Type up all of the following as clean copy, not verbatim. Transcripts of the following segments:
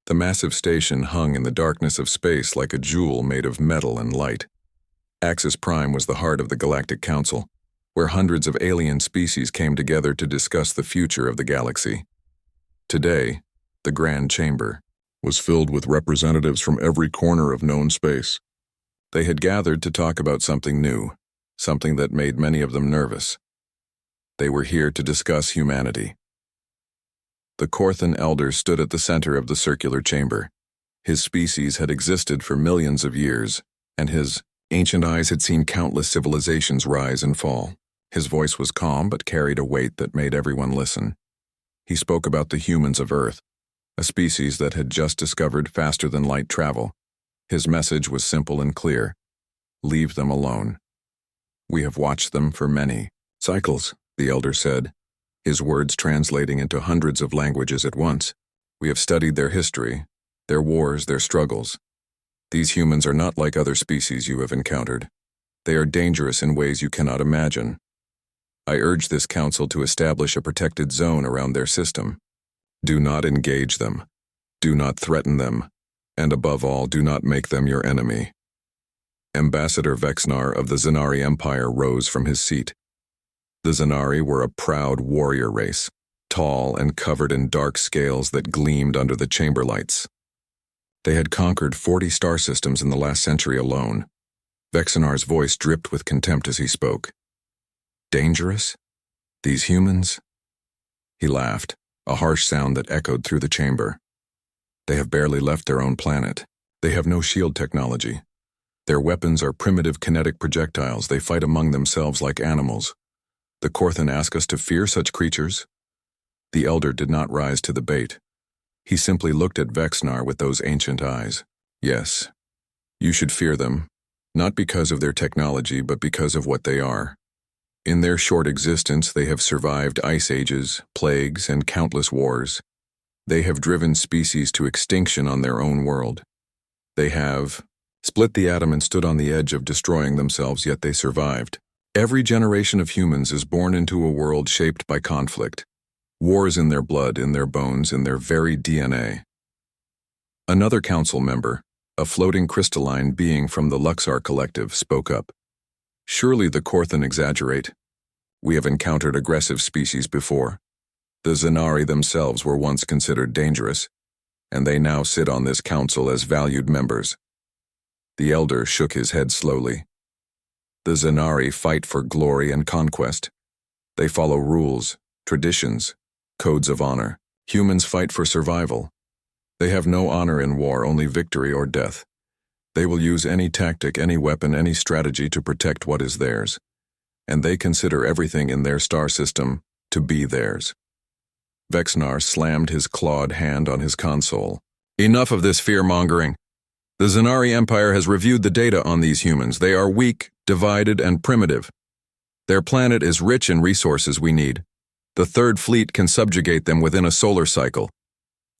The massive station hung in the darkness of space like a jewel made of metal and light. Axis Prime was the heart of the Galactic Council, where hundreds of alien species came together to discuss the future of the galaxy. Today, the Grand Chamber was filled with representatives from every corner of known space. They had gathered to talk about something new, something that made many of them nervous. They were here to discuss humanity. The Corthan Elder stood at the center of the circular chamber. His species had existed for millions of years, and his ancient eyes had seen countless civilizations rise and fall. His voice was calm but carried a weight that made everyone listen. He spoke about the humans of Earth, a species that had just discovered faster-than-light travel. His message was simple and clear. Leave them alone. We have watched them for many cycles, the Elder said, his words translating into hundreds of languages at once. We have studied their history, their wars, their struggles. These humans are not like other species you have encountered. They are dangerous in ways you cannot imagine. I urge this council to establish a protected zone around their system. Do not engage them. Do not threaten them. And above all, do not make them your enemy. Ambassador Vexnar of the Zanari Empire rose from his seat. The Zanari were a proud warrior race, tall and covered in dark scales that gleamed under the chamber lights. They had conquered 40 star systems in the last century alone. Vexnar's voice dripped with contempt as he spoke. Dangerous? These humans? He laughed, a harsh sound that echoed through the chamber. They have barely left their own planet. They have no shield technology. Their weapons are primitive kinetic projectiles. They fight among themselves like animals. The Corthan ask us to fear such creatures? The Elder did not rise to the bait. He simply looked at Vexnar with those ancient eyes. Yes, you should fear them, not because of their technology, but because of what they are. In their short existence, they have survived ice ages, plagues, and countless wars. They have driven species to extinction on their own world. They have split the atom and stood on the edge of destroying themselves, yet they survived. Every generation of humans is born into a world shaped by conflict. Wars in their blood, in their bones, in their very DNA. Another council member, a floating crystalline being from the Luxar Collective, spoke up. Surely the Corthan exaggerate. We have encountered aggressive species before. The Zanari themselves were once considered dangerous, and they now sit on this council as valued members. The Elder shook his head slowly. The Zanari fight for glory and conquest. They follow rules, traditions, codes of honor. Humans fight for survival. They have no honor in war, only victory or death. They will use any tactic, any weapon, any strategy to protect what is theirs. And they consider everything in their star system to be theirs. Vexnar slammed his clawed hand on his console. Enough of this fear-mongering. The Zanari Empire has reviewed the data on these humans. They are weak, divided, and primitive. Their planet is rich in resources we need. The Third Fleet can subjugate them within a solar cycle.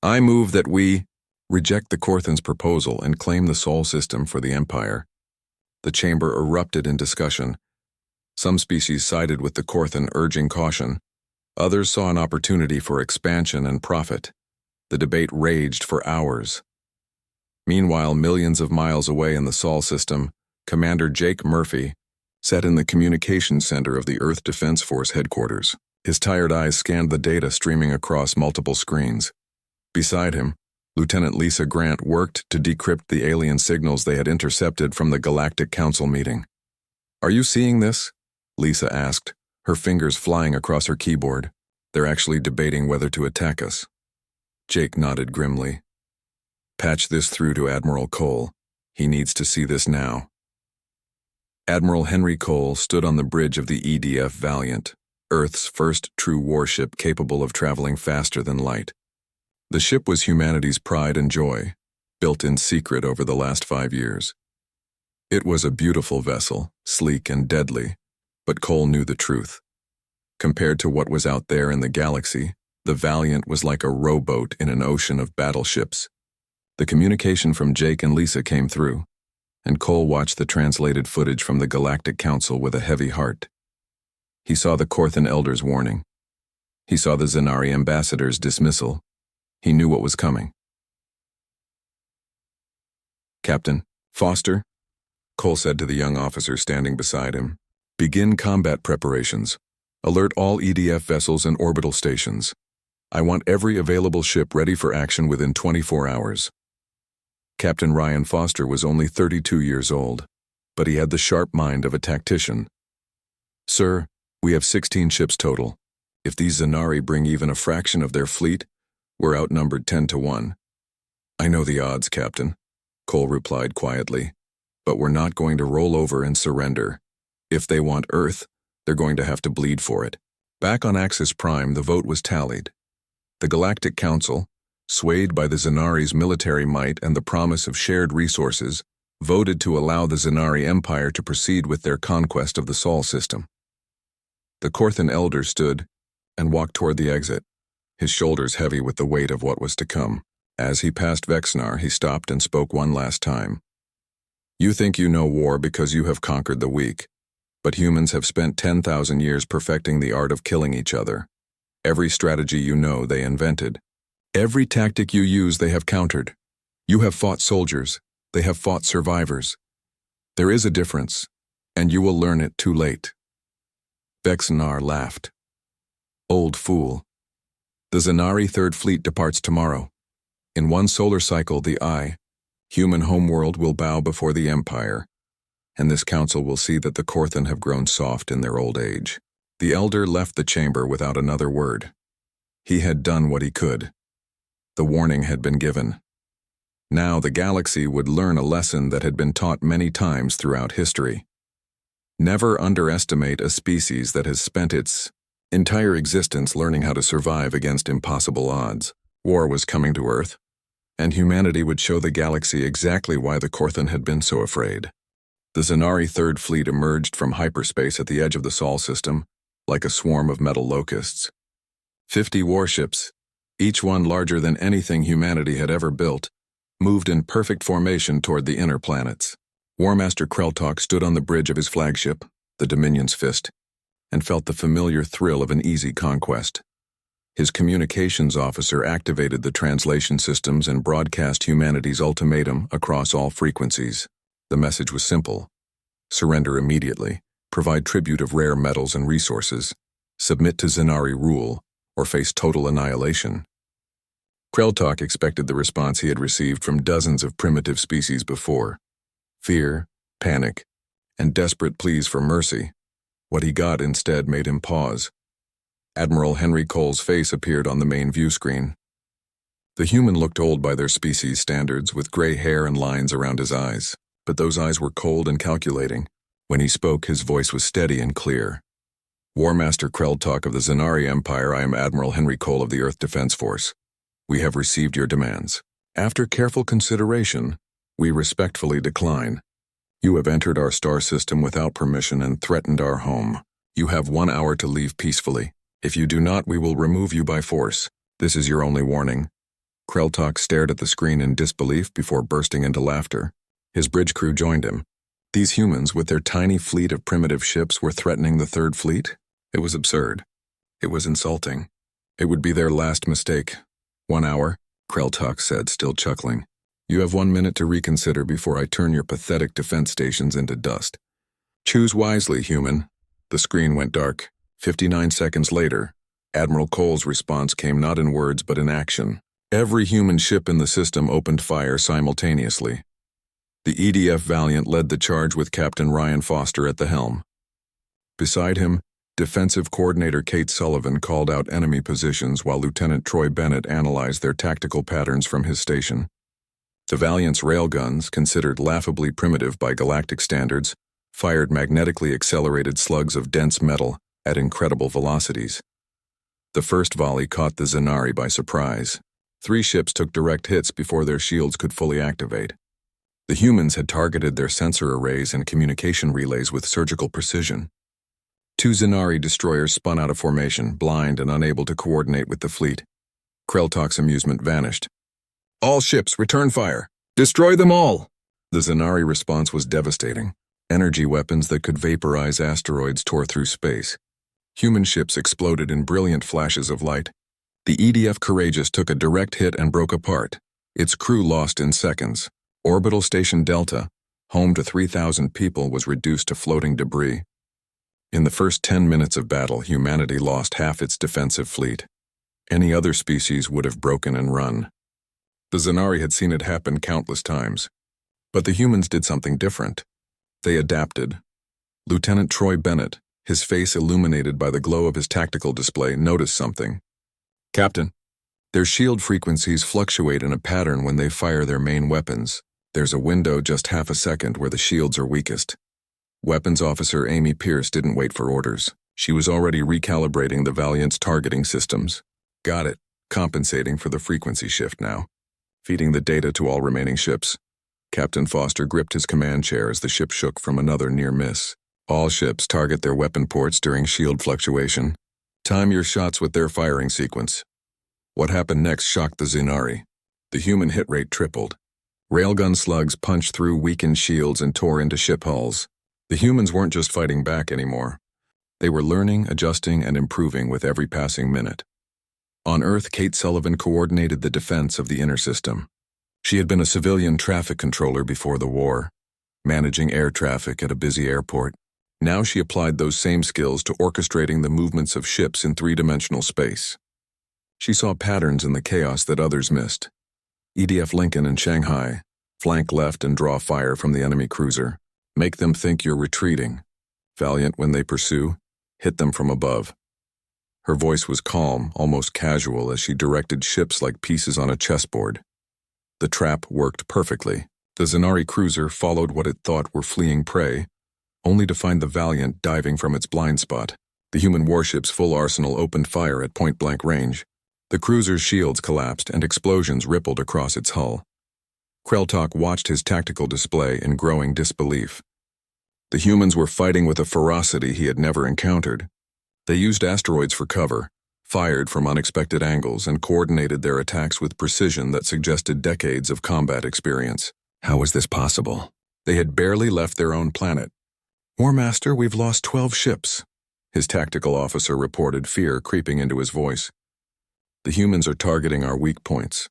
I move that we reject the Corthan's proposal and claim the Sol system for the Empire. The chamber erupted in discussion. Some species sided with the Corthan, urging caution. Others saw an opportunity for expansion and profit. The debate raged for hours. Meanwhile, millions of miles away in the Sol system, Commander Jake Murphy sat in the communications center of the Earth Defense Force headquarters. His tired eyes scanned the data streaming across multiple screens. Beside him, Lieutenant Lisa Grant worked to decrypt the alien signals they had intercepted from the Galactic Council meeting. Are you seeing this? Lisa asked, her fingers flying across her keyboard. They're actually debating whether to attack us. Jake nodded grimly. Patch this through to Admiral Cole. He needs to see this now. Admiral Henry Cole stood on the bridge of the EDF Valiant, Earth's first true warship capable of traveling faster than light. The ship was humanity's pride and joy, built in secret over the last 5 years. It was a beautiful vessel, sleek and deadly, but Cole knew the truth. Compared to what was out there in the galaxy, the Valiant was like a rowboat in an ocean of battleships. The communication from Jake and Lisa came through, and Cole watched the translated footage from the Galactic Council with a heavy heart. He saw the Corthan Elder's warning. He saw the Zanari ambassador's dismissal. He knew what was coming. "Captain Foster," Cole said to the young officer standing beside him, "begin combat preparations. Alert all EDF vessels and orbital stations. I want every available ship ready for action within 24 hours." Captain Ryan Foster was only 32 years old, but he had the sharp mind of a tactician. "Sir, we have 16 ships total. If these Zanari bring even a fraction of their fleet, we're outnumbered 10 to 1. "I know the odds, Captain," Cole replied quietly, "but we're not going to roll over and surrender. If they want Earth, they're going to have to bleed for it." Back on Axis Prime, the vote was tallied. The Galactic Council, swayed by the Zanari's military might and the promise of shared resources, voted to allow the Zanari Empire to proceed with their conquest of the Sol system. The Korthan Elder stood and walked toward the exit, his shoulders heavy with the weight of what was to come. As he passed Vexnar, he stopped and spoke one last time. "You think you know war because you have conquered the weak, but humans have spent 10,000 years perfecting the art of killing each other. Every strategy you know they invented. Every tactic you use they have countered. You have fought soldiers, they have fought survivors. There is a difference, and you will learn it too late." Vexnar laughed. "Old fool. The Zanari Third Fleet departs tomorrow. In one solar cycle, the human homeworld will bow before the Empire, and this council will see that the Korthan have grown soft in their old age." The Elder left the chamber without another word. He had done what he could. The warning had been given. Now the galaxy would learn a lesson that had been taught many times throughout history. Never underestimate a species that has spent its entire existence learning how to survive against impossible odds. War was coming to Earth, and humanity would show the galaxy exactly why the Korthan had been so afraid. The Zanari Third Fleet emerged from hyperspace at the edge of the Sol system, like a swarm of metal locusts. 50 warships, each one larger than anything humanity had ever built, moved in perfect formation toward the inner planets. Warmaster Kreltok stood on the bridge of his flagship, the Dominion's Fist, and felt the familiar thrill of an easy conquest. His communications officer activated the translation systems and broadcast humanity's ultimatum across all frequencies. The message was simple: surrender immediately, provide tribute of rare metals and resources, submit to Zanari rule, or face total annihilation. Kreltok expected the response he had received from dozens of primitive species before: fear, panic, and desperate pleas for mercy. What he got instead made him pause. Admiral Henry Cole's face appeared on the main view screen. The human looked old by their species standards, with gray hair and lines around his eyes, but those eyes were cold and calculating. When he spoke, his voice was steady and clear. "Warmaster Kreltok of the Zanari Empire, I am Admiral Henry Cole of the Earth Defense Force. We have received your demands. After careful consideration, we respectfully decline. You have entered our star system without permission and threatened our home. You have 1 hour to leave peacefully. If you do not, we will remove you by force. This is your only warning." Kreltok stared at the screen in disbelief before bursting into laughter. His bridge crew joined him. These humans, with their tiny fleet of primitive ships, were threatening the Third Fleet? It was absurd. It was insulting. It would be their last mistake. 1 hour, Kreltok said, still chuckling. You have 1 minute to reconsider before I turn your pathetic defense stations into dust. Choose wisely, human. The screen went dark. 59 seconds later, Admiral Cole's response came not in words but in action. Every human ship in the system opened fire simultaneously. The EDF Valiant led the charge with Captain Ryan Foster at the helm. Beside him, Defensive Coordinator Kate Sullivan called out enemy positions while Lieutenant Troy Bennett analyzed their tactical patterns from his station. The Valiant's railguns, considered laughably primitive by galactic standards, fired magnetically accelerated slugs of dense metal at incredible velocities. The first volley caught the Zanari by surprise. 3 ships took direct hits before their shields could fully activate. The humans had targeted their sensor arrays and communication relays with surgical precision. 2 Zanari destroyers spun out of formation, blind and unable to coordinate with the fleet. Kreltok's amusement vanished. All ships, return fire! Destroy them all! The Zanari response was devastating. Energy weapons that could vaporize asteroids tore through space. Human ships exploded in brilliant flashes of light. The EDF Courageous took a direct hit and broke apart, its crew lost in seconds. Orbital Station Delta, home to 3,000 people, was reduced to floating debris. In the first 10 minutes of battle, humanity lost half its defensive fleet. Any other species would have broken and run. The Zanari had seen it happen countless times. But the humans did something different. They adapted. Lieutenant Troy Bennett, his face illuminated by the glow of his tactical display, noticed something. "Captain, their shield frequencies fluctuate in a pattern when they fire their main weapons. There's a window just half a second where the shields are weakest." Weapons Officer Amy Pierce didn't wait for orders. She was already recalibrating the Valiant's targeting systems. Got it. Compensating for the frequency shift now. Feeding the data to all remaining ships. Captain Foster gripped his command chair as the ship shook from another near miss. All ships target their weapon ports during shield fluctuation. Time your shots with their firing sequence. What happened next shocked the Zanari. The human hit rate tripled. Railgun slugs punched through weakened shields and tore into ship hulls. The humans weren't just fighting back anymore. They were learning, adjusting, and improving with every passing minute. On Earth, Kate Sullivan coordinated the defense of the inner system. She had been a civilian traffic controller before the war, managing air traffic at a busy airport. Now she applied those same skills to orchestrating the movements of ships in three-dimensional space. She saw patterns in the chaos that others missed. EDF Lincoln in Shanghai, flank left and draw fire from the enemy cruiser. Make them think you're retreating. Valiant, when they pursue, hit them from above. Her voice was calm, almost casual, as she directed ships like pieces on a chessboard. The trap worked perfectly. The Zanari cruiser followed what it thought were fleeing prey, only to find the Valiant diving from its blind spot. The human warship's full arsenal opened fire at point-blank range. The cruiser's shields collapsed and explosions rippled across its hull. Kreltok watched his tactical display in growing disbelief. The humans were fighting with a ferocity he had never encountered. They used asteroids for cover, fired from unexpected angles, and coordinated their attacks with precision that suggested decades of combat experience. How was this possible? They had barely left their own planet. "War Master, we've lost 12 ships," his tactical officer reported, fear creeping into his voice. "The humans are targeting our weak points.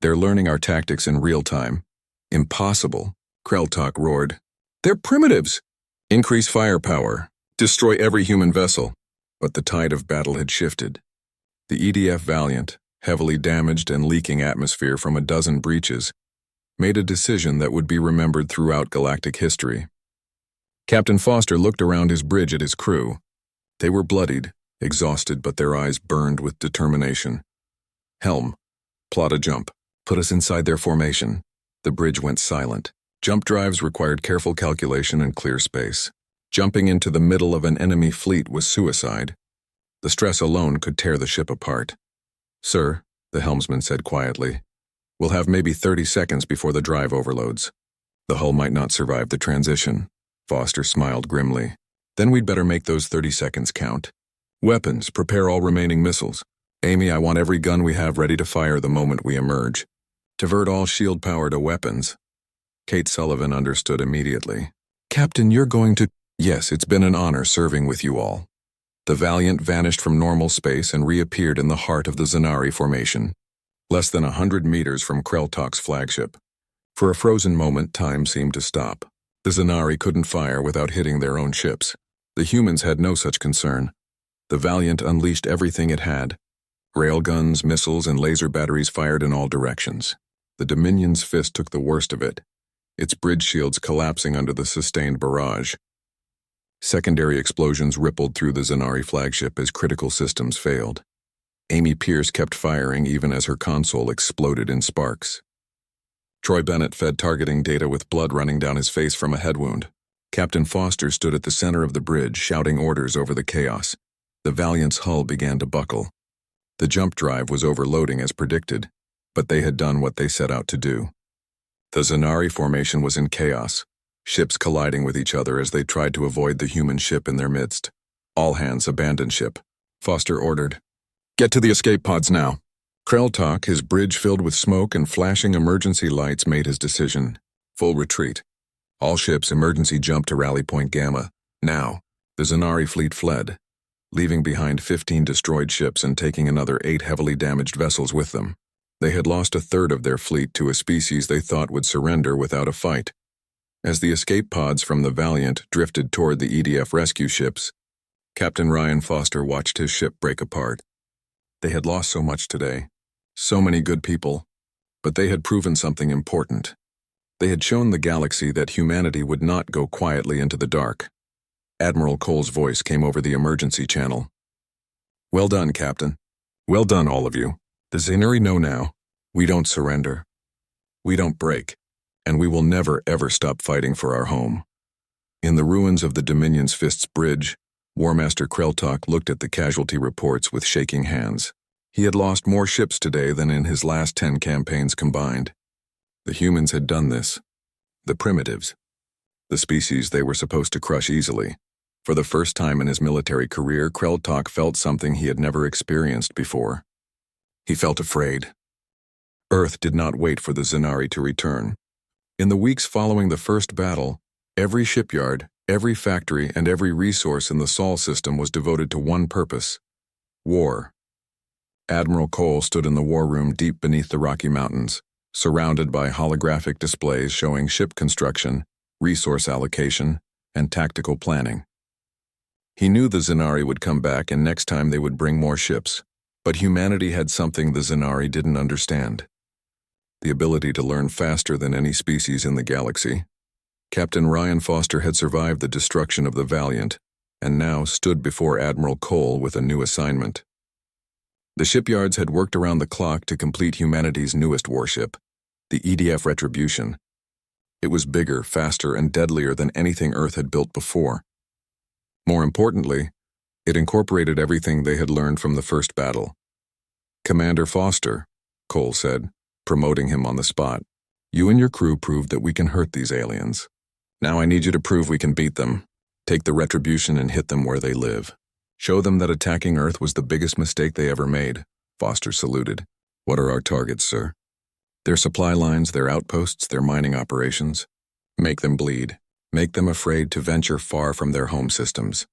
They're learning our tactics in real time." "Impossible," Kreltok roared. "They're primitives." "Increase firepower. Destroy every human vessel." But the tide of battle had shifted. The EDF Valiant, heavily damaged and leaking atmosphere from a dozen breaches, made a decision that would be remembered throughout galactic history. Captain Foster looked around his bridge at his crew. They were bloodied, exhausted, but their eyes burned with determination. "Helm, plot a jump. Put us inside their formation." The bridge went silent. Jump drives required careful calculation and clear space. Jumping into the middle of an enemy fleet was suicide. The stress alone could tear the ship apart. "Sir," the helmsman said quietly, "we'll have maybe 30 seconds before the drive overloads. The hull might not survive the transition." Foster smiled grimly. "Then we'd better make those 30 seconds count. Weapons, prepare all remaining missiles. Amy, I want every gun we have ready to fire the moment we emerge. Divert all shield power to weapons." Kate Sullivan understood immediately. "Captain, you're going to—" "Yes, it's been an honor serving with you all." The Valiant vanished from normal space and reappeared in the heart of the Zanari formation, less than 100 meters from Kreltok's flagship. For a frozen moment, time seemed to stop. The Zanari couldn't fire without hitting their own ships. The humans had no such concern. The Valiant unleashed everything it had. Railguns, missiles, and laser batteries fired in all directions. The Dominion's fist took the worst of it, its bridge shields collapsing under the sustained barrage. Secondary explosions rippled through the Zanari flagship as critical systems failed. Amy Pierce kept firing even as her console exploded in sparks. Troy Bennett fed targeting data with blood running down his face from a head wound. Captain Foster stood at the center of the bridge, shouting orders over the chaos. The Valiant's hull began to buckle. The jump drive was overloading as predicted, but they had done what they set out to do. The Zanari formation was in chaos, ships colliding with each other as they tried to avoid the human ship in their midst. "All hands abandon ship," Foster ordered. "Get to the escape pods now." Kreltok, his bridge filled with smoke and flashing emergency lights, made his decision. Full retreat. All ships emergency jump to Rally Point Gamma. Now. The Zanari fleet fled, leaving behind 15 destroyed ships and taking another 8 heavily damaged vessels with them. They had lost a third of their fleet to a species they thought would surrender without a fight. As the escape pods from the Valiant drifted toward the EDF rescue ships, Captain Ryan Foster watched his ship break apart. They had lost so much today, so many good people, but they had proven something important. They had shown the galaxy that humanity would not go quietly into the dark. Admiral Cole's voice came over the emergency channel. "Well done, Captain. Well done, all of you. The Xenari know now. We don't surrender. We don't break. And we will never ever stop fighting for our home." In the ruins of the Dominion's Fists Bridge, War Master Kreltok looked at the casualty reports with shaking hands. He had lost more ships today than in his last 10 campaigns combined. The humans had done this. The primitives. The species they were supposed to crush easily. For the first time in his military career, Kreltok felt something he had never experienced before. He felt afraid. Earth did not wait for the Xenari to return. In the weeks following the first battle, every shipyard, every factory, and every resource in the Sol system was devoted to one purpose: war. Admiral Cole stood in the war room deep beneath the Rocky Mountains, surrounded by holographic displays showing ship construction, resource allocation, and tactical planning. He knew the Xenari would come back and next time they would bring more ships, but humanity had something the Xenari didn't understand: the ability to learn faster than any species in the galaxy. Captain Ryan Foster had survived the destruction of the Valiant, and now stood before Admiral Cole with a new assignment. The shipyards had worked around the clock to complete humanity's newest warship, the EDF Retribution. It was bigger, faster, and deadlier than anything Earth had built before. More importantly, it incorporated everything they had learned from the first battle. "Commander Foster," Cole said, promoting him on the spot, "you and your crew proved that we can hurt these aliens. Now I need you to prove we can beat them. Take the Retribution and hit them where they live. Show them that attacking Earth was the biggest mistake they ever made." Foster saluted. "What are our targets, sir?" "Their supply lines, their outposts, their mining operations. Make them bleed. Make them afraid to venture far from their home systems.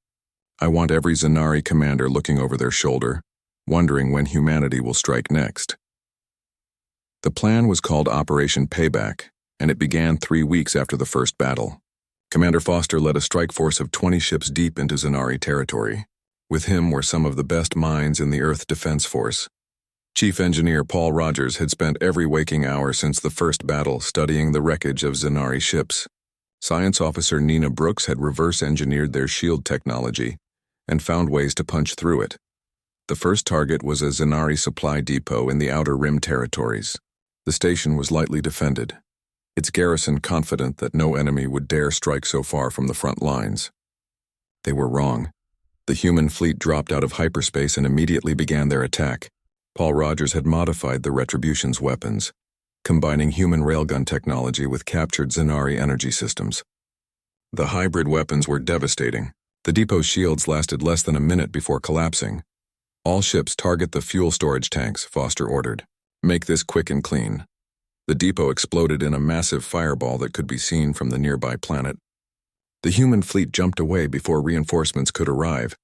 I want every Xenari commander looking over their shoulder, wondering when humanity will strike next." The plan was called Operation Payback, and it began 3 weeks after the first battle. Commander Foster led a strike force of 20 ships deep into Xenari territory. With him were some of the best minds in the Earth Defense Force. Chief Engineer Paul Rogers had spent every waking hour since the first battle studying the wreckage of Xenari ships. Science Officer Nina Brooks had reverse-engineered their shield technology and found ways to punch through it. The first target was a Xenari supply depot in the Outer Rim territories. The station was lightly defended, its garrison confident that no enemy would dare strike so far from the front lines. They were wrong. The human fleet dropped out of hyperspace and immediately began their attack. Paul Rogers had modified the Retribution's weapons, combining human railgun technology with captured Xenari energy systems. The hybrid weapons were devastating. The depot's shields lasted less than a minute before collapsing. "All ships target the fuel storage tanks," Foster ordered. "Make this quick and clean." The depot exploded in a massive fireball that could be seen from the nearby planet. The human fleet jumped away before reinforcements could arrive.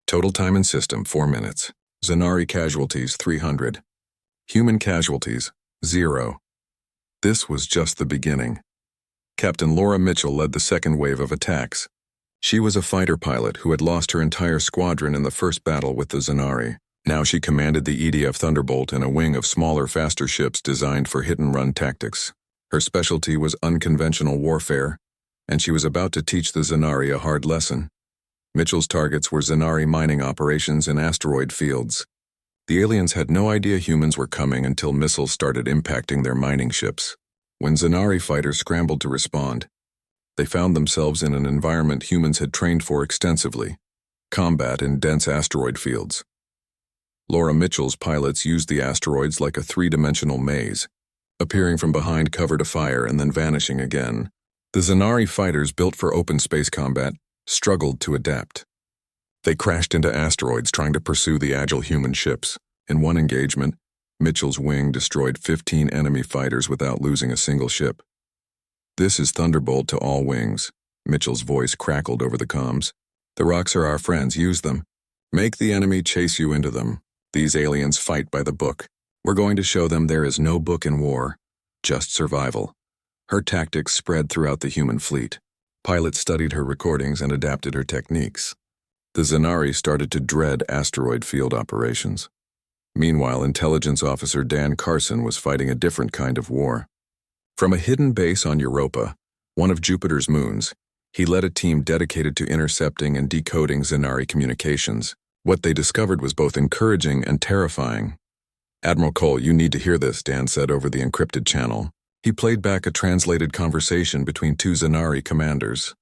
Total time in system, 4 minutes. Xenari casualties, 300. Human casualties, 0. This was just the beginning. Captain Laura Mitchell led the second wave of attacks. She was a fighter pilot who had lost her entire squadron in the first battle with the Xenari. Now she commanded the EDF Thunderbolt in a wing of smaller, faster ships designed for hit-and-run tactics. Her specialty was unconventional warfare, and she was about to teach the Xenari a hard lesson. Mitchell's targets were Xenari mining operations in asteroid fields. The aliens had no idea humans were coming until missiles started impacting their mining ships. When Xenari fighters scrambled to respond, they found themselves in an environment humans had trained for extensively: combat in dense asteroid fields. Laura Mitchell's pilots used the asteroids like a three-dimensional maze, appearing from behind cover to fire and then vanishing again. The Xenari fighters, built for open space combat, struggled to adapt. They crashed into asteroids trying to pursue the agile human ships. In one engagement, Mitchell's wing destroyed 15 enemy fighters without losing a single ship. "This is Thunderbolt to all wings," Mitchell's voice crackled over the comms. "The rocks are our friends, use them. Make the enemy chase you into them. These aliens fight by the book. We're going to show them there is no book in war, just survival. Her tactics spread throughout the human fleet. Pilots studied her recordings and adapted her techniques. The Zanari started to dread asteroid field operations. Meanwhile, intelligence officer Dan Carson was fighting a different kind of war. From a hidden base on Europa, one of Jupiter's moons, he led a team dedicated to intercepting and decoding Zanari communications. What they discovered was both encouraging and terrifying. "Admiral Cole, you need to hear this," Dan said over the encrypted channel. He played back a translated conversation between two Zanari commanders.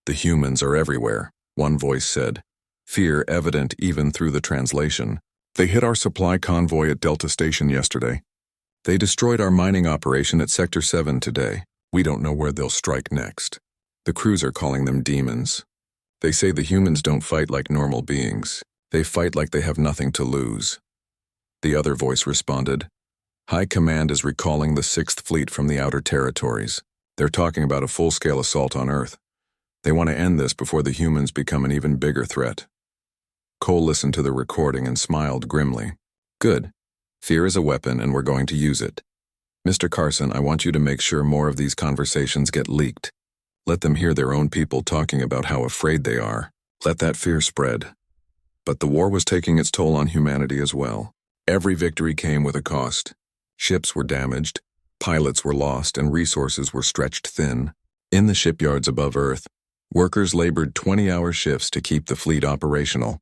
"The humans are everywhere," one voice said, fear evident even through the translation. "They hit our supply convoy at Delta Station yesterday. They destroyed our mining operation at Sector 7 today. We don't know where they'll strike next. The crews are calling them demons. They say the humans don't fight like normal beings. They fight like they have nothing to lose." The other voice responded, "High Command is recalling the 6th Fleet from the Outer Territories. They're talking about a full-scale assault on Earth. They want to end this before the humans become an even bigger threat." Cole listened to the recording and smiled grimly. "Good. Fear is a weapon and we're going to use it. Mr. Carson, I want you to make sure more of these conversations get leaked. Let them hear their own people talking about how afraid they are. Let that fear spread." But the war was taking its toll on humanity as well. Every victory came with a cost. Ships were damaged, pilots were lost, and resources were stretched thin. In the shipyards above Earth, workers labored 20-hour shifts to keep the fleet operational.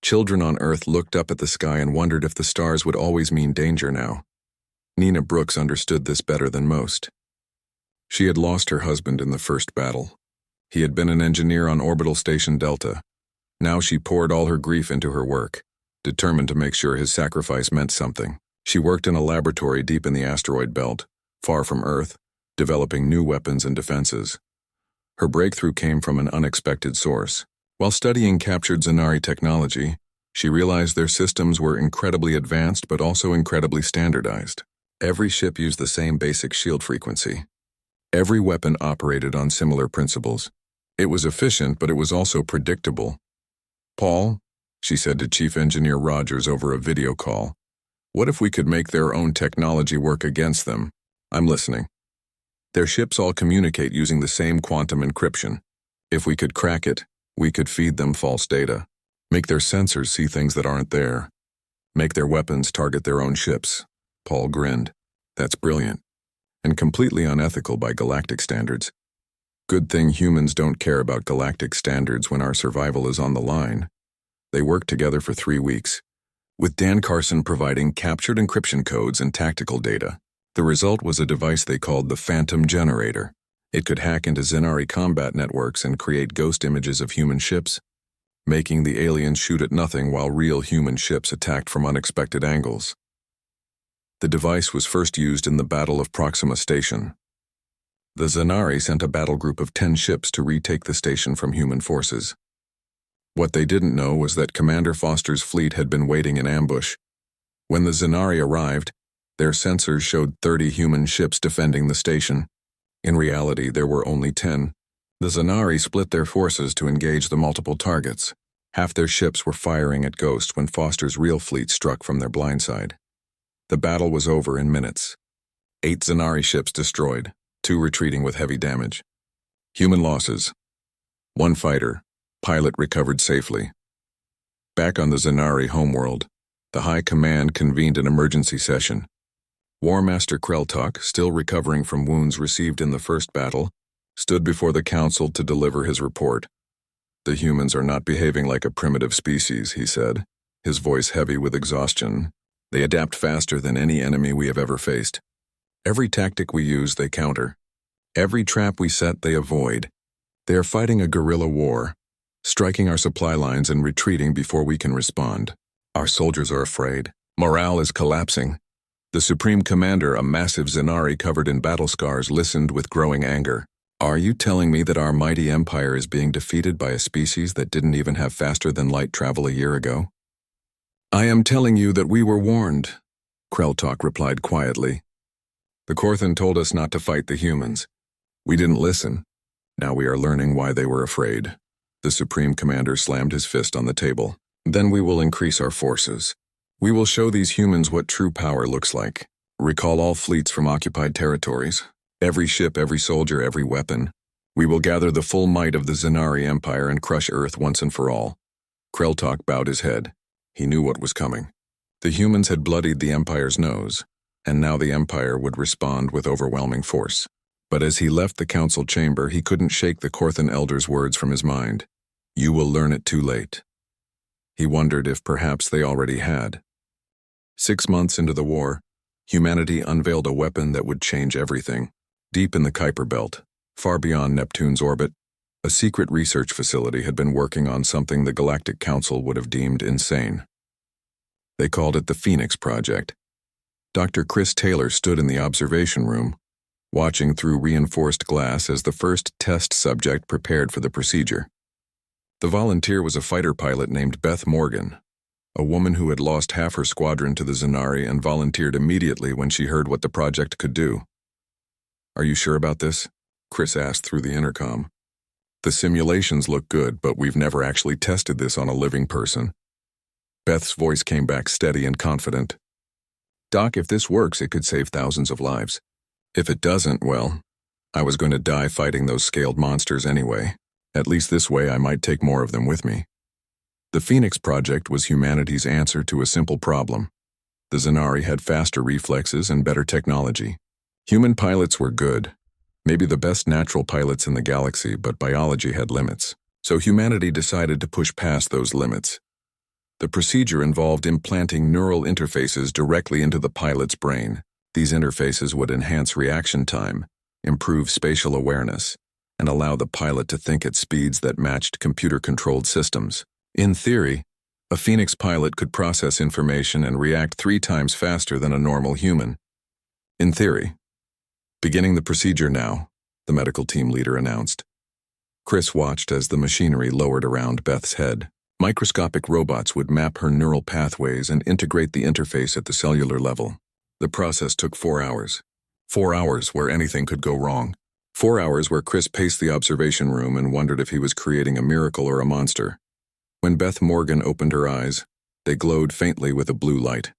Children on Earth looked up at the sky and wondered if the stars would always mean danger now. Nina Brooks understood this better than most. She had lost her husband in the first battle. He had been an engineer on Orbital Station Delta. Now she poured all her grief into her work, determined to make sure his sacrifice meant something. She worked in a laboratory deep in the asteroid belt, far from Earth, developing new weapons and defenses. Her breakthrough came from an unexpected source. While studying captured Zanari technology, she realized their systems were incredibly advanced but also incredibly standardized. Every ship used the same basic shield frequency. Every weapon operated on similar principles. It was efficient, but it was also predictable. "Paul," she said to Chief Engineer Rogers over a video call, "what if we could make their own technology work against them?" "I'm listening." "Their ships all communicate using the same quantum encryption. If we could crack it, we could feed them false data. Make their sensors see things that aren't there. Make their weapons target their own ships." Paul grinned. "That's brilliant. And completely unethical by galactic standards. Good thing humans don't care about galactic standards when our survival is on the line." They worked together for 3 weeks, with Dan Carson providing captured encryption codes and tactical data. The result was a device they called the Phantom Generator. It could hack into Zanari combat networks and create ghost images of human ships, making the aliens shoot at nothing while real human ships attacked from unexpected angles. The device was first used in the Battle of Proxima Station. The Zanari sent a battle group of 10 ships to retake the station from human forces. What they didn't know was that Commander Foster's fleet had been waiting in ambush. When the Zanari arrived, their sensors showed 30 human ships defending the station. In reality, there were only 10. The Zanari split their forces to engage the multiple targets. Half their ships were firing at Ghost when Foster's real fleet struck from their blind side. The battle was over in minutes. 8 Zanari ships destroyed, 2 retreating with heavy damage. Human losses: 1 fighter, pilot recovered safely. Back on the Zanari homeworld, the High Command convened an emergency session. War Master Kreltok, still recovering from wounds received in the first battle, stood before the council to deliver his report. "The humans are not behaving like a primitive species," he said, his voice heavy with exhaustion. "They adapt faster than any enemy we have ever faced. Every tactic we use, they counter. Every trap we set, they avoid. They are fighting a guerrilla war, striking our supply lines and retreating before we can respond. Our soldiers are afraid. Morale is collapsing." The Supreme Commander, a massive Zanari covered in battle scars, listened with growing anger. "Are you telling me that our mighty empire is being defeated by a species that didn't even have faster-than-light travel a year ago?" "I am telling you that we were warned," Kreltok replied quietly. "The Korthan told us not to fight the humans. We didn't listen. Now we are learning why they were afraid." The Supreme Commander slammed his fist on the table. "Then we will increase our forces. We will show these humans what true power looks like. Recall all fleets from occupied territories. Every ship, every soldier, every weapon. We will gather the full might of the Zanari Empire and crush Earth once and for all. Kreltok bowed his head. He knew what was coming. The humans had bloodied the Empire's nose, and now the Empire would respond with overwhelming force. But as he left the council chamber, he couldn't shake the Korthan Elder's words from his mind. You will learn it too late. He wondered if perhaps they already had. 6 months into the war, humanity unveiled a weapon that would change everything. Deep in the Kuiper Belt, far beyond Neptune's orbit, a secret research facility had been working on something the Galactic Council would have deemed insane. They called it the Phoenix Project. Dr. Chris Taylor stood in the observation room, watching through reinforced glass as the first test subject prepared for the procedure. The volunteer was a fighter pilot named Beth Morgan, a woman who had lost half her squadron to the Zanari and volunteered immediately when she heard what the project could do. Are you sure about this? Chris asked through the intercom. The simulations look good, but we've never actually tested this on a living person. Beth's voice came back steady and confident. Doc, if this works, it could save thousands of lives. If it doesn't, well, I was going to die fighting those scaled monsters anyway. At least this way I might take more of them with me. The Phoenix Project was humanity's answer to a simple problem. The Zanari had faster reflexes and better technology. Human pilots were good, maybe the best natural pilots in the galaxy, but biology had limits. So humanity decided to push past those limits. The procedure involved implanting neural interfaces directly into the pilot's brain. These interfaces would enhance reaction time, improve spatial awareness, and allow the pilot to think at speeds that matched computer-controlled systems. In theory, a Phoenix pilot could process information and react 3 times faster than a normal human. In theory. Beginning the procedure now, the medical team leader announced. Chris watched as the machinery lowered around Beth's head. Microscopic robots would map her neural pathways and integrate the interface at the cellular level. The process took 4 hours. 4 hours where anything could go wrong. 4 hours where Chris paced the observation room and wondered if he was creating a miracle or a monster. When Beth Morgan opened her eyes, they glowed faintly with a blue light.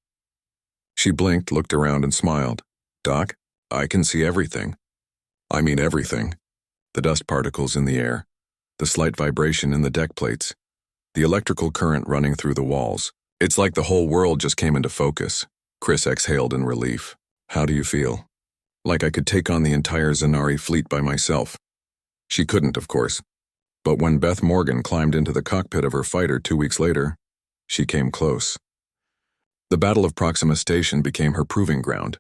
She blinked, looked around, and smiled. Doc, I can see everything. I mean everything. The dust particles in the air, the slight vibration in the deck plates, the electrical current running through the walls. It's like the whole world just came into focus. Chris exhaled in relief. How do you feel? Like I could take on the entire Zanari fleet by myself. She couldn't, of course. But when Beth Morgan climbed into the cockpit of her fighter 2 weeks later, she came close. The Battle of Proxima Station became her proving ground.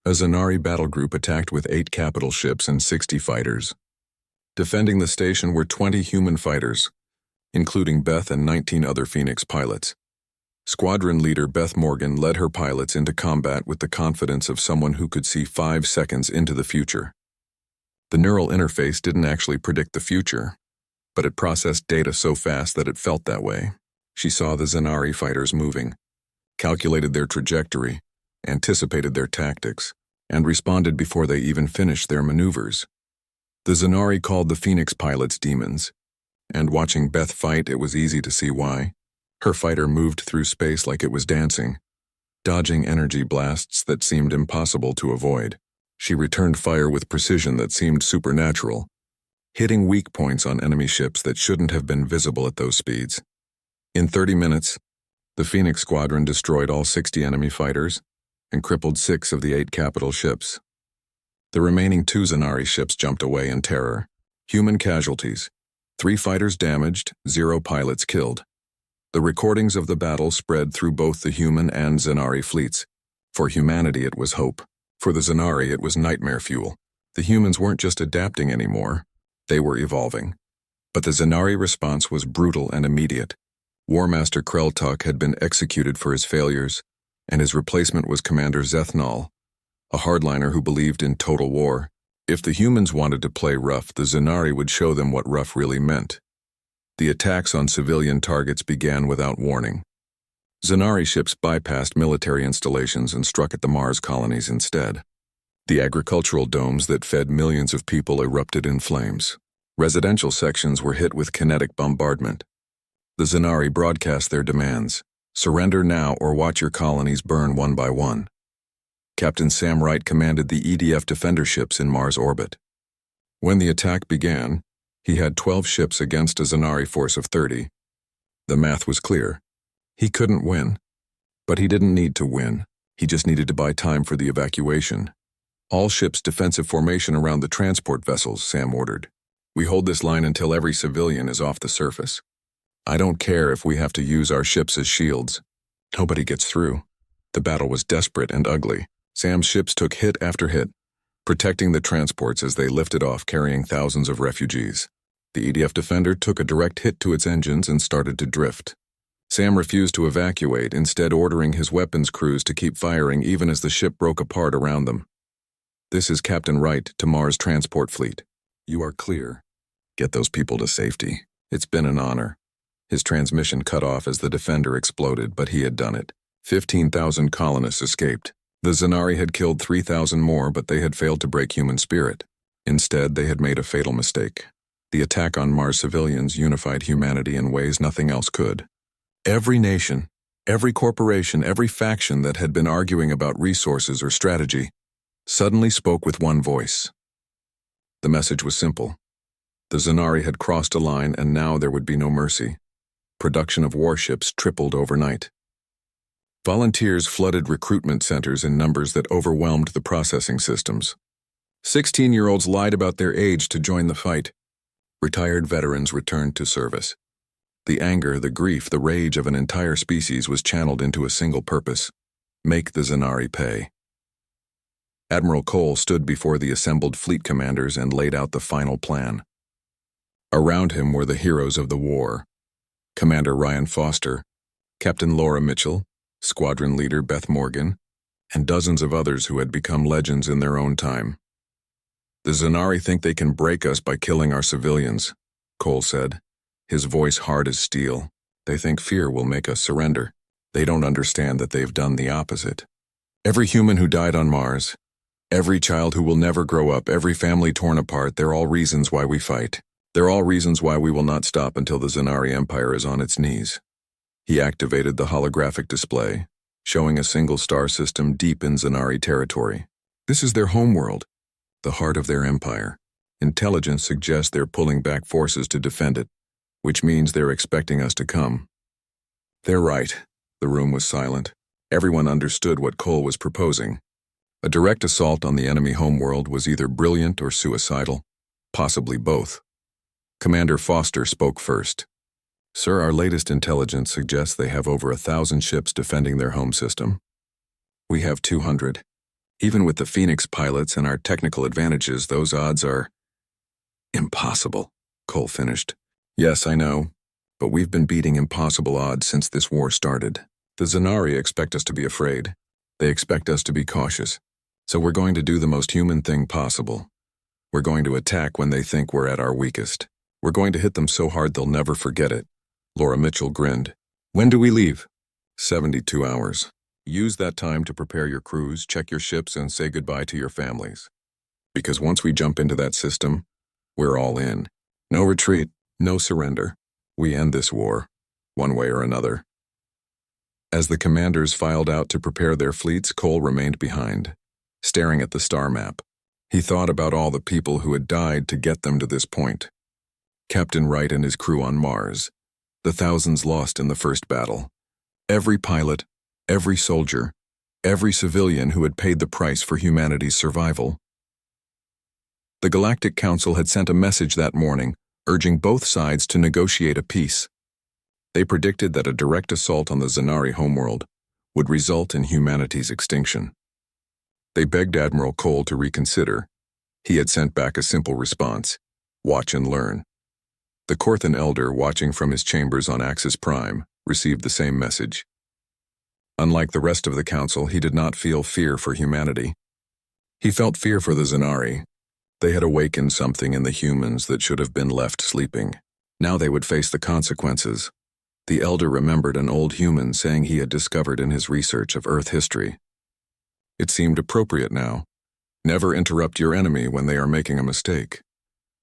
A Zanari battle group attacked with 8 capital ships and 60 fighters. Defending the station were 20 human fighters, including Beth and 19 other Phoenix pilots. Squadron leader Beth Morgan led her pilots into combat with the confidence of someone who could see 5 seconds into the future. The neural interface didn't actually predict the future, but it processed data so fast that it felt that way. She saw the Zanari fighters moving, calculated their trajectory, anticipated their tactics, and responded before they even finished their maneuvers. The Zanari called the Phoenix pilots demons, and watching Beth fight, it was easy to see why. Her fighter moved through space like it was dancing, dodging energy blasts that seemed impossible to avoid. She returned fire with precision that seemed supernatural, hitting weak points on enemy ships that shouldn't have been visible at those speeds. In 30 minutes, the Phoenix squadron destroyed all 60 enemy fighters and crippled 6 of the 8 capital ships. The remaining 2 Zanari ships jumped away in terror. Human casualties: 3 fighters damaged, 0 pilots killed. The recordings of the battle spread through both the human and Zanari fleets. For humanity, it was hope. For the Zanari, it was nightmare fuel. The humans weren't just adapting anymore, they were evolving. But the Zanari response was brutal and immediate. War Master Kreltok had been executed for his failures, and his replacement was Commander Zethnal, a hardliner who believed in total war. If the humans wanted to play rough, the Zanari would show them what rough really meant. The attacks on civilian targets began without warning. Zanari ships bypassed military installations and struck at the Mars colonies instead. The agricultural domes that fed millions of people erupted in flames. Residential sections were hit with kinetic bombardment. The Zanari broadcast their demands. Surrender now or watch your colonies burn one by one. Captain Sam Wright commanded the EDF defender ships in Mars orbit. When the attack began, he had 12 ships against a Zanari force of 30. The math was clear. He couldn't win. But he didn't need to win. He just needed to buy time for the evacuation. All ships defensive formation around the transport vessels, Sam ordered. We hold this line until every civilian is off the surface. I don't care if we have to use our ships as shields. Nobody gets through. The battle was desperate and ugly. Sam's ships took hit after hit, protecting the transports as they lifted off carrying thousands of refugees. The EDF Defender took a direct hit to its engines and started to drift. Sam refused to evacuate, instead ordering his weapons crews to keep firing even as the ship broke apart around them. This is Captain Wright to Mars Transport Fleet. You are clear. Get those people to safety. It's been an honor. His transmission cut off as the Defender exploded, but he had done it. 15,000 colonists escaped. The Zanari had killed 3,000 more, but they had failed to break human spirit. Instead, they had made a fatal mistake. The attack on Mars civilians unified humanity in ways nothing else could. Every nation, every corporation, every faction that had been arguing about resources or strategy suddenly spoke with one voice. The message was simple. The Zanari had crossed a line, and now there would be no mercy. Production of warships tripled overnight. Volunteers flooded recruitment centers in numbers that overwhelmed the processing systems. 16-year-olds lied about their age to join the fight. Retired veterans returned to service. The anger, the grief, the rage of an entire species was channeled into a single purpose: make the Zanari pay. Admiral Cole stood before the assembled fleet commanders and laid out the final plan. Around him were the heroes of the war: Commander Ryan Foster, Captain Laura Mitchell, Squadron Leader Beth Morgan, and dozens of others who had become legends in their own time. The Zanari think they can break us by killing our civilians, Cole said, his voice hard as steel. They think fear will make us surrender. They don't understand that they've done the opposite. Every human who died on Mars, every child who will never grow up, every family torn apart, they're all reasons why we fight. They're all reasons why we will not stop until the Zanari Empire is on its knees. He activated the holographic display, showing a single star system deep in Zanari territory. This is their homeworld, the heart of their empire. Intelligence suggests they're pulling back forces to defend it, which means they're expecting us to come. They're right. The room was silent. Everyone understood what Cole was proposing. A direct assault on the enemy homeworld was either brilliant or suicidal, possibly both. Commander Foster spoke first. Sir, our latest intelligence suggests they have over 1,000 ships defending their home system. We have 200. Even with the Phoenix pilots and our technical advantages, those odds are impossible, Cole finished. Yes, I know, but we've been beating impossible odds since this war started. The Zanari expect us to be afraid. They expect us to be cautious. So we're going to do the most human thing possible. We're going to attack when they think we're at our weakest. We're going to hit them so hard they'll never forget it. Laura Mitchell grinned. When do we leave? 72 hours. Use that time to prepare your crews, check your ships, and say goodbye to your families. Because once we jump into that system, we're all in. No retreat, no surrender. We end this war, one way or another. As the commanders filed out to prepare their fleets, Cole remained behind, staring at the star map. He thought about all the people who had died to get them to this point. Captain Wright and his crew on Mars, the thousands lost in the first battle, every pilot, every soldier, every civilian who had paid the price for humanity's survival. The Galactic Council had sent a message that morning, urging both sides to negotiate a peace. They predicted that a direct assault on the Zanari homeworld would result in humanity's extinction. They begged Admiral Cole to reconsider. He had sent back a simple response: watch and learn. The Corthan Elder, watching from his chambers on Axis Prime, received the same message. Unlike the rest of the Council, he did not feel fear for humanity. He felt fear for the Zanari. They had awakened something in the humans that should have been left sleeping. Now they would face the consequences. The Elder remembered an old human saying he had discovered in his research of Earth history. It seemed appropriate now. Never interrupt your enemy when they are making a mistake.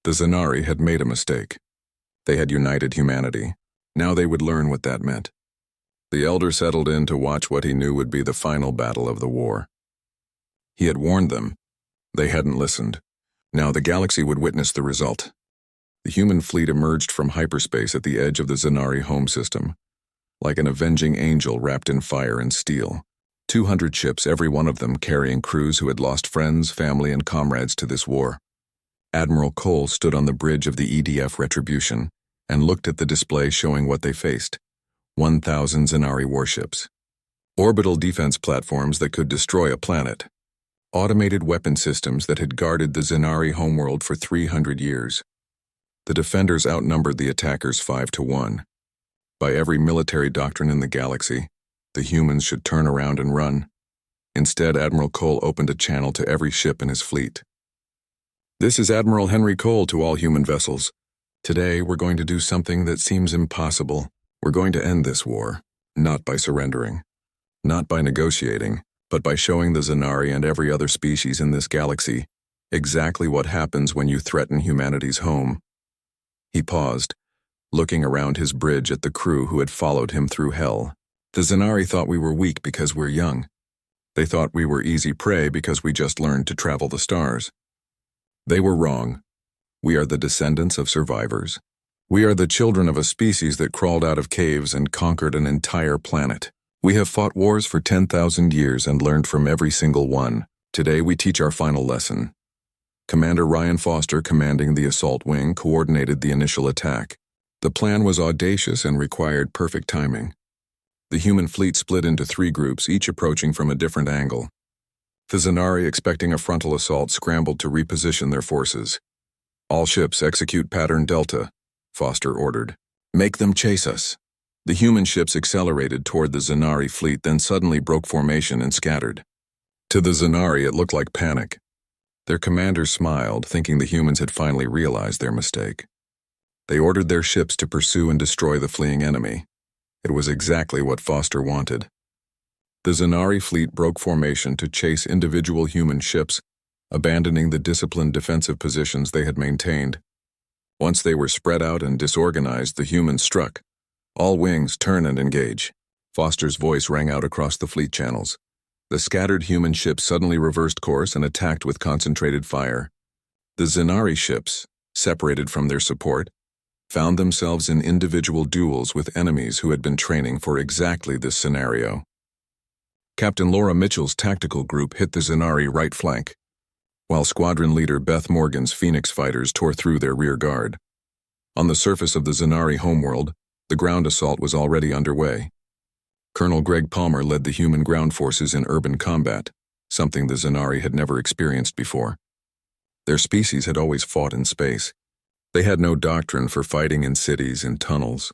The Zanari had made a mistake. They had united humanity. Now they would learn what that meant. The elder settled in to watch what he knew would be the final battle of the war. He had warned them. They hadn't listened. Now the galaxy would witness the result. The human fleet emerged from hyperspace at the edge of the Zanari home system, like an avenging angel wrapped in fire and steel. 200 ships, every one of them carrying crews who had lost friends, family, and comrades to this war. Admiral Cole stood on the bridge of the EDF Retribution and looked at the display showing what they faced. 1,000 Zanari warships. Orbital defense platforms that could destroy a planet. Automated weapon systems that had guarded the Zanari homeworld for 300 years. The defenders outnumbered the attackers 5-1. By every military doctrine in the galaxy, the humans should turn around and run. Instead, Admiral Cole opened a channel to every ship in his fleet. "This is Admiral Henry Cole to all human vessels. Today, we're going to do something that seems impossible. We're going to end this war, not by surrendering, not by negotiating, but by showing the Zanari and every other species in this galaxy exactly what happens when you threaten humanity's home." He paused, looking around his bridge at the crew who had followed him through hell. "The Zanari thought we were weak because we're young. They thought we were easy prey because we just learned to travel the stars. They were wrong. We are the descendants of survivors. We are the children of a species that crawled out of caves and conquered an entire planet. We have fought wars for 10,000 years and learned from every single one. Today we teach our final lesson." Commander Ryan Foster, commanding the assault wing, coordinated the initial attack. The plan was audacious and required perfect timing. The human fleet split into 3 groups, each approaching from a different angle. The Zanari, expecting a frontal assault, scrambled to reposition their forces. "All ships execute pattern Delta," Foster ordered. "Make them chase us." The human ships accelerated toward the Zanari fleet, then suddenly broke formation and scattered. To the Zanari, it looked like panic. Their commander smiled, thinking the humans had finally realized their mistake. They ordered their ships to pursue and destroy the fleeing enemy. It was exactly what Foster wanted. The Zanari fleet broke formation to chase individual human ships, abandoning the disciplined defensive positions they had maintained. Once they were spread out and disorganized, the humans struck. "All wings, turn and engage." Foster's voice rang out across the fleet channels. The scattered human ships suddenly reversed course and attacked with concentrated fire. The Zanari ships, separated from their support, found themselves in individual duels with enemies who had been training for exactly this scenario. Captain Laura Mitchell's tactical group hit the Zanari right flank, while Squadron Leader Beth Morgan's Phoenix fighters tore through their rear guard. On the surface of the Zanari homeworld, the ground assault was already underway. Colonel Greg Palmer led the human ground forces in urban combat, something the Zanari had never experienced before. Their species had always fought in space. They had no doctrine for fighting in cities, in tunnels,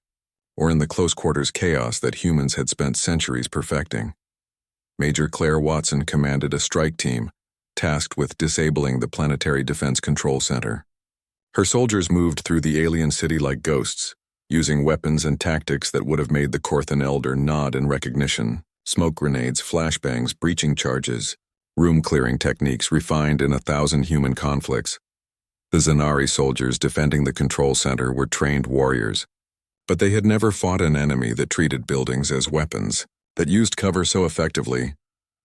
or in the close-quarters chaos that humans had spent centuries perfecting. Major Claire Watson commanded a strike team, tasked with disabling the Planetary Defense Control Center. Her soldiers moved through the alien city like ghosts, using weapons and tactics that would have made the Corthan Elder nod in recognition: smoke grenades, flashbangs, breaching charges, room-clearing techniques refined in 1,000 human conflicts. The Zanari soldiers defending the control center were trained warriors, but they had never fought an enemy that treated buildings as weapons, that used cover so effectively,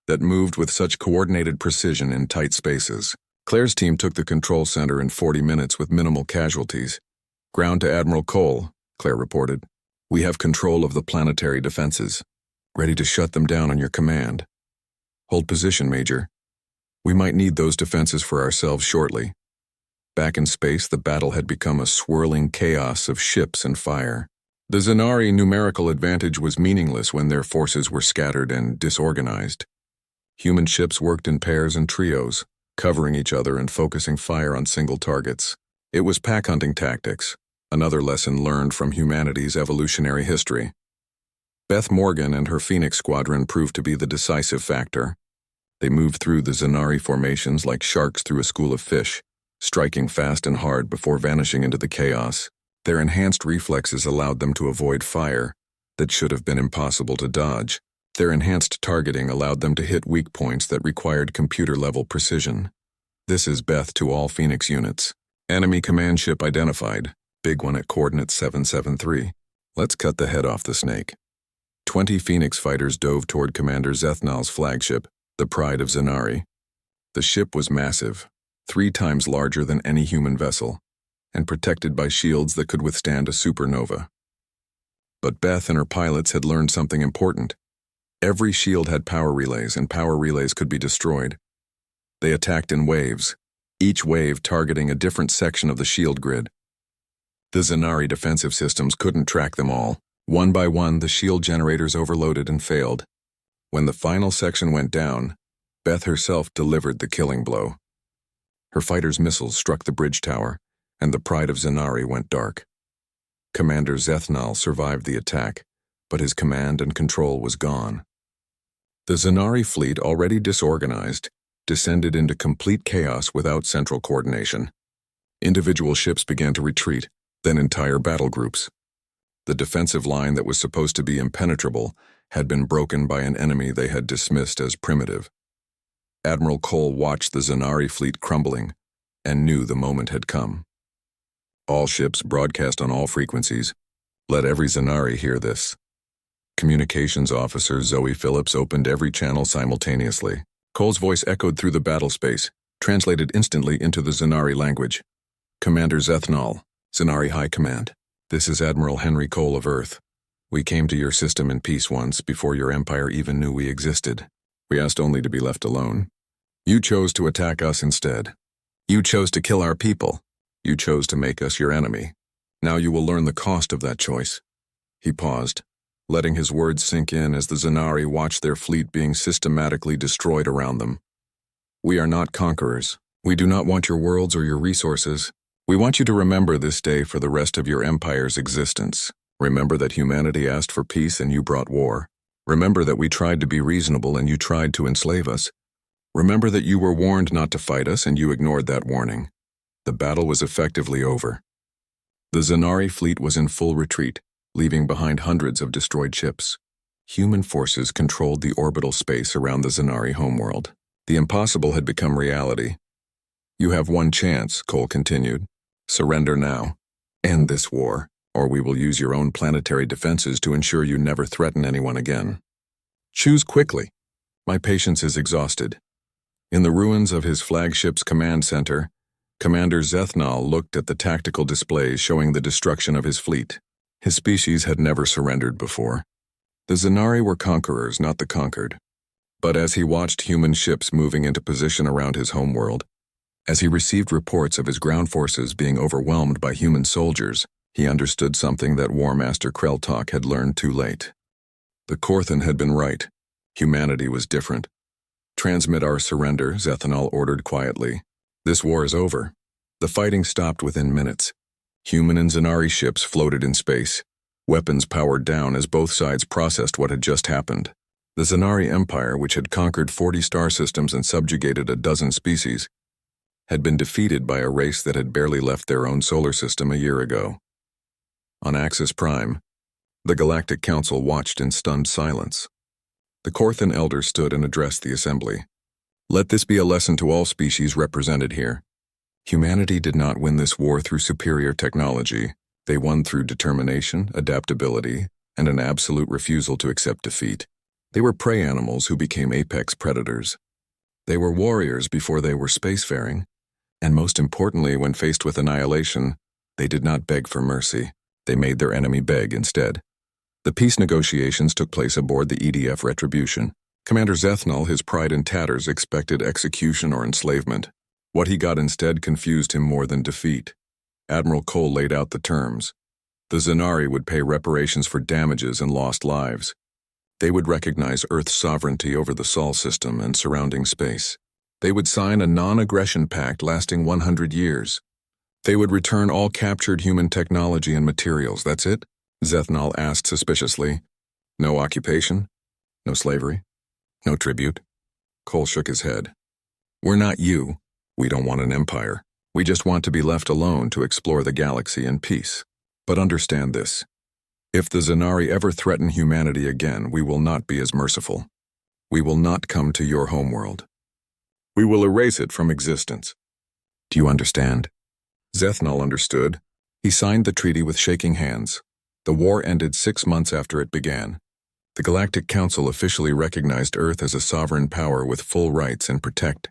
that moved with such coordinated precision in tight spaces. Claire's team took the control center in 40 minutes with minimal casualties. "Ground to Admiral Cole," Claire reported. "We have control of the planetary defenses. Ready to shut them down on your command. Hold position, Major. We might need those defenses for ourselves shortly." Back in space, the battle had become a swirling chaos of ships and fire. The Zanari numerical advantage was meaningless when their forces were scattered and disorganized. Human ships worked in pairs and trios, covering each other and focusing fire on single targets. It was pack-hunting tactics, another lesson learned from humanity's evolutionary history. Beth Morgan and her Phoenix squadron proved to be the decisive factor. They moved through the Zanari formations like sharks through a school of fish, striking fast and hard before vanishing into the chaos. Their enhanced reflexes allowed them to avoid fire that should have been impossible to dodge. Their enhanced targeting allowed them to hit weak points that required computer-level precision. "This is Beth to all Phoenix units. Enemy command ship identified. Big one at coordinate 773. Let's cut the head off the snake." 20 Phoenix fighters dove toward Commander Zethnal's flagship, the Pride of Zanari. The ship was massive, 3 times larger than any human vessel, and protected by shields that could withstand a supernova. But Beth and her pilots had learned something important. Every shield had power relays, and power relays could be destroyed. They attacked in waves, each wave targeting a different section of the shield grid. The Zanari defensive systems couldn't track them all. One by one, the shield generators overloaded and failed. When the final section went down, Beth herself delivered the killing blow. Her fighters' missiles struck the bridge tower, and the Pride of Zanari went dark. Commander Zethnal survived the attack, but his command and control was gone. The Zanari fleet, already disorganized, descended into complete chaos without central coordination. Individual ships began to retreat, then entire battle groups. The defensive line that was supposed to be impenetrable had been broken by an enemy they had dismissed as primitive. Admiral Cole watched the Zanari fleet crumbling and knew the moment had come. All ships broadcast on all frequencies. Let every Zanari hear this. Communications officer Zoe Phillips opened every channel simultaneously. Cole's voice echoed through the battle space, translated instantly into the Zanari language. Commander Zethnal, Zanari High Command. This is Admiral Henry Cole of Earth. We came to your system in peace once, before your empire even knew we existed. We asked only to be left alone. You chose to attack us instead. You chose to kill our people. You chose to make us your enemy. Now you will learn the cost of that choice. He paused, letting his words sink in as the Zanari watched their fleet being systematically destroyed around them. We are not conquerors. We do not want your worlds or your resources. We want you to remember this day for the rest of your empire's existence. Remember that humanity asked for peace and you brought war. Remember that we tried to be reasonable and you tried to enslave us. Remember that you were warned not to fight us and you ignored that warning. The battle was effectively over. The Zanari fleet was in full retreat, leaving behind hundreds of destroyed ships. Human forces controlled the orbital space around the Zanari homeworld. The impossible had become reality. You have one chance, Cole continued. Surrender now. End this war, or we will use your own planetary defenses to ensure you never threaten anyone again. Choose quickly. My patience is exhausted. In the ruins of his flagship's command center, Commander Zethnal looked at the tactical displays showing the destruction of his fleet. His species had never surrendered before. The Zanari were conquerors, not the conquered. But as he watched human ships moving into position around his homeworld, as he received reports of his ground forces being overwhelmed by human soldiers, he understood something that War Master Kreltok had learned too late. The Korthan had been right. Humanity was different. Transmit our surrender, Zethnal ordered quietly. This war is over. The fighting stopped within minutes. Human and Zanari ships floated in space, weapons powered down as both sides processed what had just happened. The Zanari Empire, which had conquered 40 star systems and subjugated a dozen species, had been defeated by a race that had barely left their own solar system a year ago. On Axis Prime, the Galactic Council watched in stunned silence. The Korthan elder stood and addressed the assembly. Let this be a lesson to all species represented here. Humanity did not win this war through superior technology. They won through determination, adaptability, and an absolute refusal to accept defeat. They were prey animals who became apex predators. They were warriors before they were spacefaring, and most importantly, when faced with annihilation, they did not beg for mercy. They made their enemy beg instead. The peace negotiations took place aboard the EDF Retribution. Commander Zethnal, his pride in tatters, expected execution or enslavement. What he got instead confused him more than defeat. Admiral Cole laid out the terms. The Zanari would pay reparations for damages and lost lives. They would recognize Earth's sovereignty over the Sol system and surrounding space. They would sign a non-aggression pact lasting 100 years. They would return all captured human technology and materials. That's it? Zethnal asked suspiciously. No occupation? No slavery? No tribute? Cole shook his head. We're not you. We don't want an empire. We just want to be left alone to explore the galaxy in peace. But understand this. If the Zanari ever threaten humanity again, we will not be as merciful. We will not come to your homeworld. We will erase it from existence. Do you understand? Zethnal understood. He signed the treaty with shaking hands. The war ended 6 months after it began. The Galactic Council officially recognized Earth as a sovereign power with full rights and protect